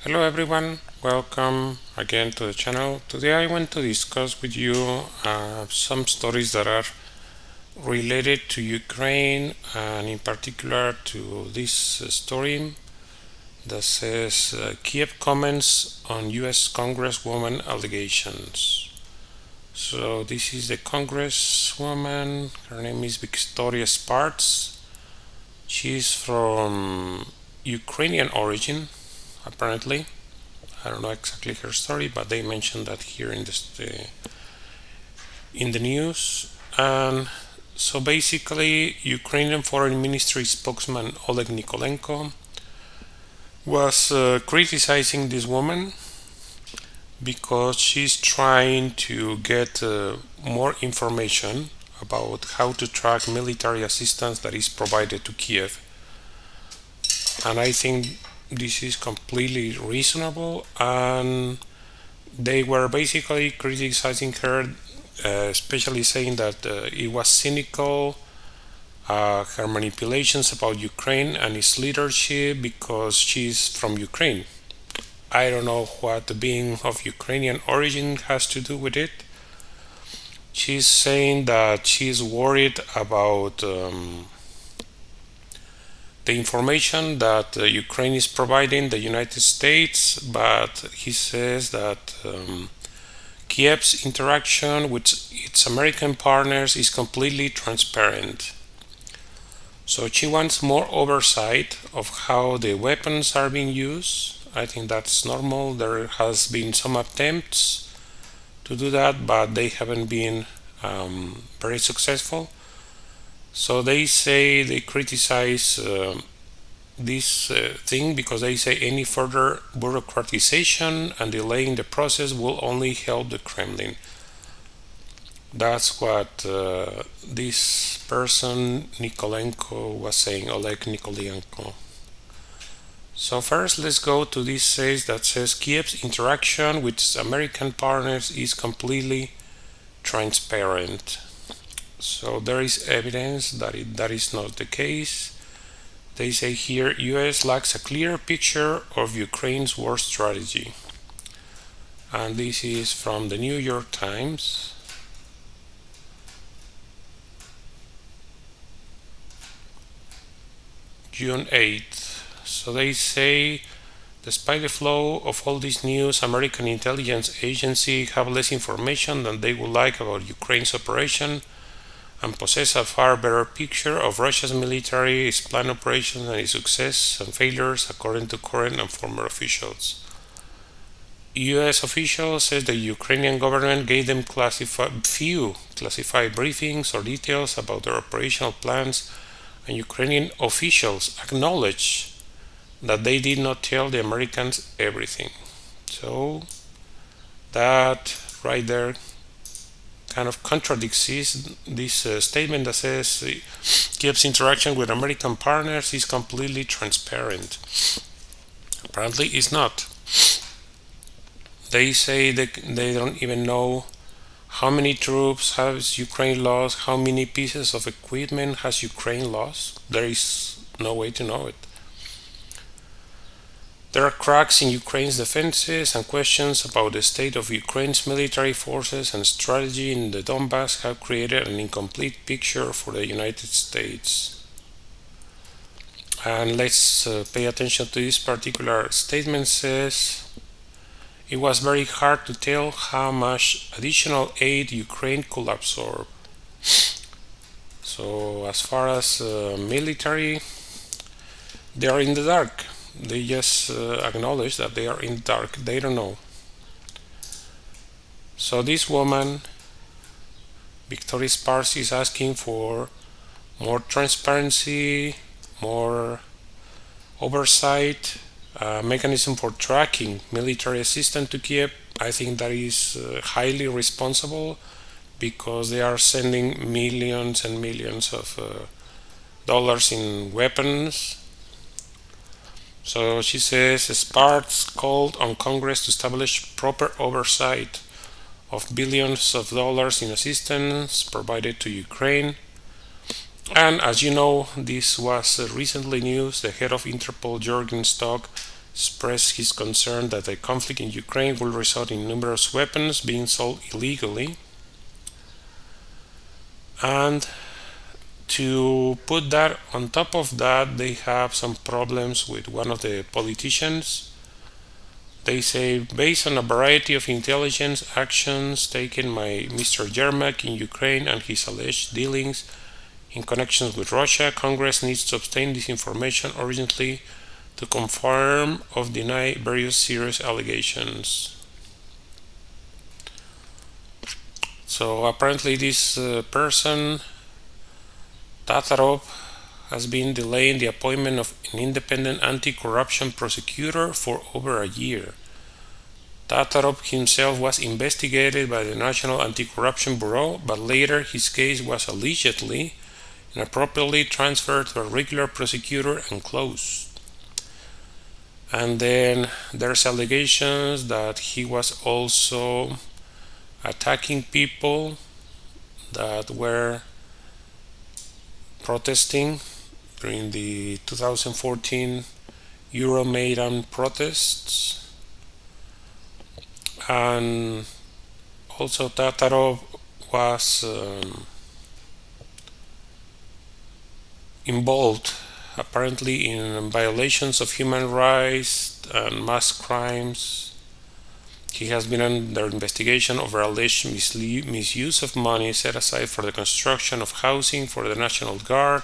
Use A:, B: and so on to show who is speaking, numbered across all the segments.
A: Hello everyone, welcome again to the channel. Today I want to discuss with you some stories that are related to Ukraine and in particular to this story that says Kiev comments on US Congresswoman allegations. So this is the Congresswoman, her name is Victoria Sparts. She's from Ukrainian origin apparently. I don't know exactly her story, but they mentioned that here in the news. And so basically, Ukrainian Foreign Ministry spokesman Oleg Nikolenko was criticizing this woman because she's trying to get more information about how to track military assistance that is provided to Kiev. And I think this is completely reasonable, and they were basically criticizing her, especially saying that it was cynical, her manipulations about Ukraine and its leadership because she's from Ukraine. I don't know what being of Ukrainian origin has to do with it. She's saying that she's worried about the information that Ukraine is providing the United States, but he says that Kiev's interaction with its American partners is completely transparent. So she wants more oversight of how the weapons are being used. I think that's normal. There has been some attempts to do that, but they haven't been very successful. So they say they criticize this thing because they say any further bureaucratization and delaying the process will only help the Kremlin. That's what this person Nikolenko was saying, Oleg Nikolenko. So first let's go to this says that says Kiev's interaction with its American partners is completely transparent. So there is evidence that that is not the case. They say here US lacks a clear picture of Ukraine's war strategy. And this is from the New York Times. June 8th. So they say, despite the flow of all this news, American intelligence agencies have less information than they would like about Ukraine's operation and possess a far better picture of Russia's military, its planned operations, and its success and failures, according to current and former officials. U.S. officials said the Ukrainian government gave them few classified briefings or details about their operational plans, and Ukrainian officials acknowledged that they did not tell the Americans everything. So that right there kind of contradicts this statement that says Kiev's interaction with American partners is completely transparent. Apparently it's not. They say they don't even know how many troops has Ukraine lost, how many pieces of equipment has Ukraine lost. There is no way to know it. There are cracks in Ukraine's defenses, and questions about the state of Ukraine's military forces and strategy in the Donbass have created an incomplete picture for the United States. And let's pay attention to this particular statement. Says it was very hard to tell how much additional aid Ukraine could absorb. So as far as military, they are in the dark. They just acknowledge that they are in the dark. They don't know. So this woman, Victoria Sparks, is asking for more transparency, more oversight, mechanism for tracking military assistance to Kiev. I think that is highly responsible because they are sending millions and millions of dollars in weapons. So she says Sparks called on Congress to establish proper oversight of billions of dollars in assistance provided to Ukraine. And as you know, this was recently news. The head of Interpol, Jürgen Stock, expressed his concern that the conflict in Ukraine will result in numerous weapons being sold illegally. And to put that on top of that, they have some problems with one of the politicians. They say, based on a variety of intelligence actions taken by Mr. Yermak in Ukraine and his alleged dealings in connection with Russia, Congress needs to obtain this information urgently to confirm or deny various serious allegations. So apparently this person, Tatarov, has been delaying the appointment of an independent anti-corruption prosecutor for over a year. Tatarov himself was investigated by the National Anti-Corruption Bureau, but later his case was allegedly inappropriately transferred to a regular prosecutor and closed. And then there's allegations that he was also attacking people that were protesting during the 2014 Euromaidan protests. And also Tatarov was involved apparently in violations of human rights and mass crimes. He has been under investigation over alleged misuse of money set aside for the construction of housing for the National Guard.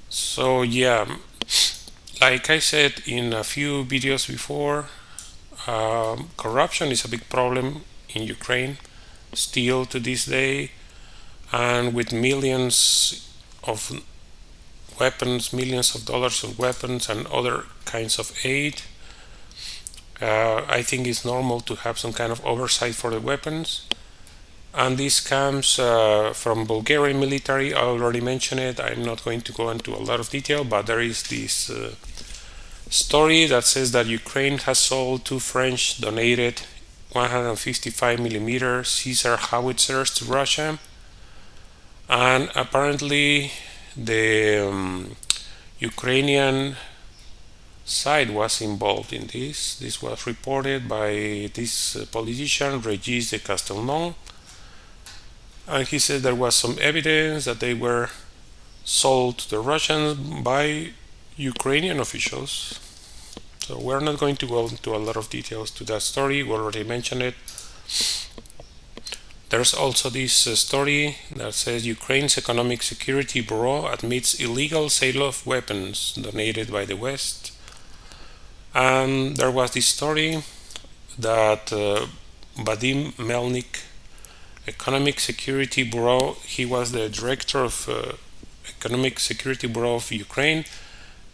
A: So yeah, like I said in a few videos before, corruption is a big problem in Ukraine still to this day, and with millions of weapons, millions of dollars of weapons and other kinds of aid, I think it's normal to have some kind of oversight for the weapons. And this comes from Bulgarian military. I already mentioned it. I'm not going to go into a lot of detail, but there is this story that says that Ukraine has sold 2 French donated 155mm Caesar howitzers to Russia, and apparently the Ukrainian side was involved in this. This was reported by this politician, Regis de Castelnau, and he said there was some evidence that they were sold to the Russians by Ukrainian officials. So we're not going to go into a lot of details to that story. We already mentioned it. There's also this story that says Ukraine's Economic Security Bureau admits illegal sale of weapons donated by the West. And there was this story that Vadim Melnik, Economic Security Bureau, he was the director of Economic Security Bureau of Ukraine.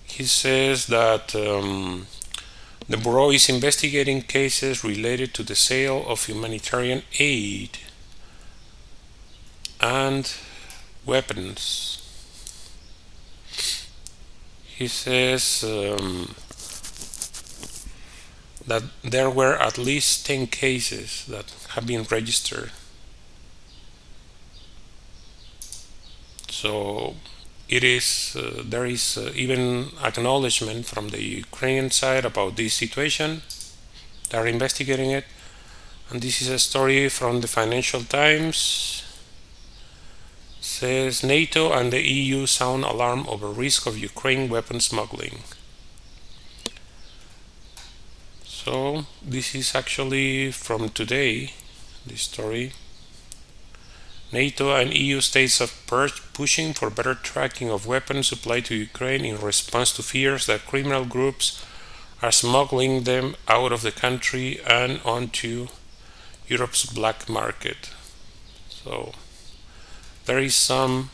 A: He says that the Bureau is investigating cases related to the sale of humanitarian aid and weapons. He says that there were at least 10 cases that have been registered. So it is there is even acknowledgement from the Ukrainian side about this situation. They are investigating it, and this is a story from the Financial Times. Says NATO and the EU sound alarm over risk of Ukraine weapon smuggling. So this is actually from today, this story. NATO and EU states are pushing for better tracking of weapons supplied to Ukraine in response to fears that criminal groups are smuggling them out of the country and onto Europe's black market. So there is some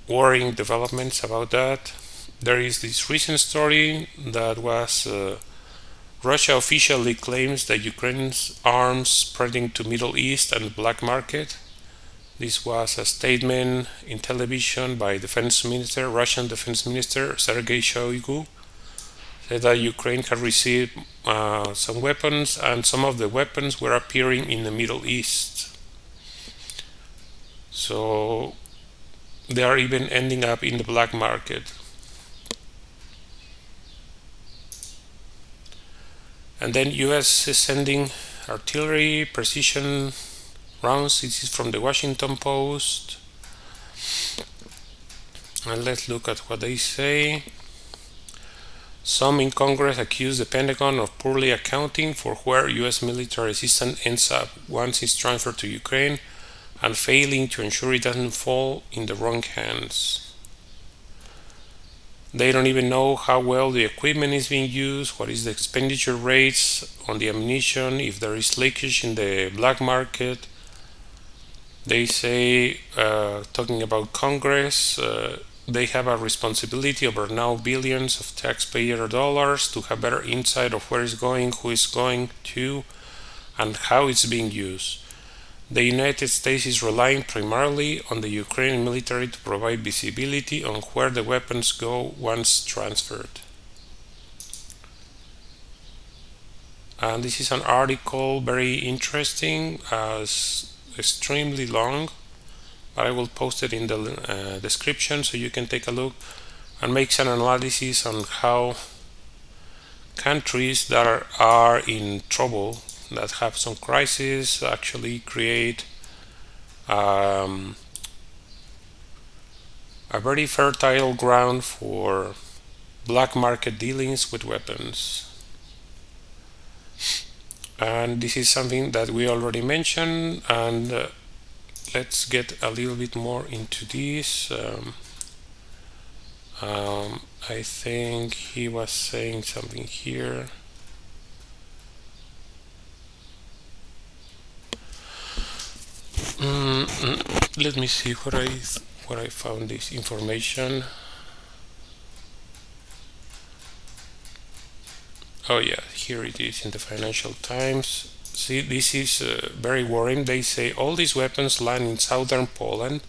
A: worrying developments about that. There is this recent story that was Russia officially claims that Ukraine's arms spreading to Middle East and black market. This was a statement in television by Russian Defense Minister Sergei Shoigu, said that Ukraine had received some weapons, and some of the weapons were appearing in the Middle East. So they are even ending up in the black market. And then US is sending artillery precision rounds. This is from the Washington Post. And let's look at what they say. Some in Congress accuse the Pentagon of poorly accounting for where US military assistance ends up once it's transferred to Ukraine and failing to ensure it doesn't fall in the wrong hands. They don't even know how well the equipment is being used, what is the expenditure rates on the ammunition, if there is leakage in the black market. They say, talking about Congress, they have a responsibility over now billions of taxpayer dollars to have better insight of where it's going, who is going to, and how it's being used. The United States is relying primarily on the Ukrainian military to provide visibility on where the weapons go once transferred. And this is an article, very interesting, extremely long, but I will post it in the description so you can take a look and make some analysis on how countries that are in trouble, that have some crisis, actually create a very fertile ground for black market dealings with weapons. And this is something that we already mentioned, and let's get a little bit more into this. I think he was saying something here. Let me see where I found this information. Oh yeah, here it is in the Financial Times. See, this is very worrying. They say all these weapons land in southern Poland,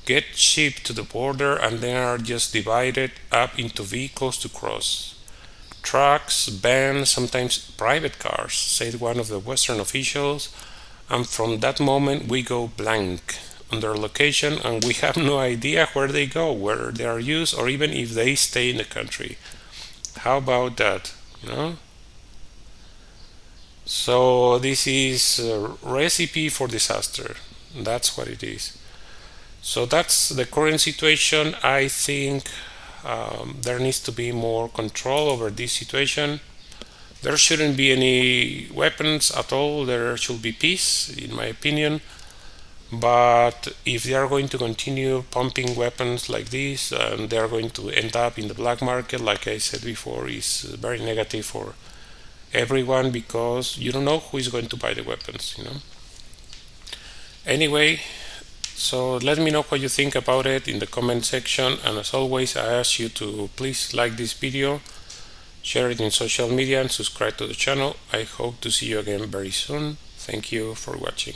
A: get shipped to the border, and then are just divided up into vehicles to cross. Trucks, vans, sometimes private cars, said one of the Western officials, and from that moment we go blank on their location and we have no idea where they go, where they are used, or even if they stay in the country. How about that? You know? So this is a recipe for disaster. That's what it is. So that's the current situation. I think there needs to be more control over this situation. There shouldn't be any weapons at all. There should be peace, in my opinion. But if they are going to continue pumping weapons like this, they are going to end up in the black market, like I said before, is very negative for everyone, because you don't know who is going to buy the weapons, you know. Anyway, so let me know what you think about it in the comment section, and as always I ask you to please like this video, share it in social media, and subscribe to the channel. I hope to see you again very soon. Thank you for watching.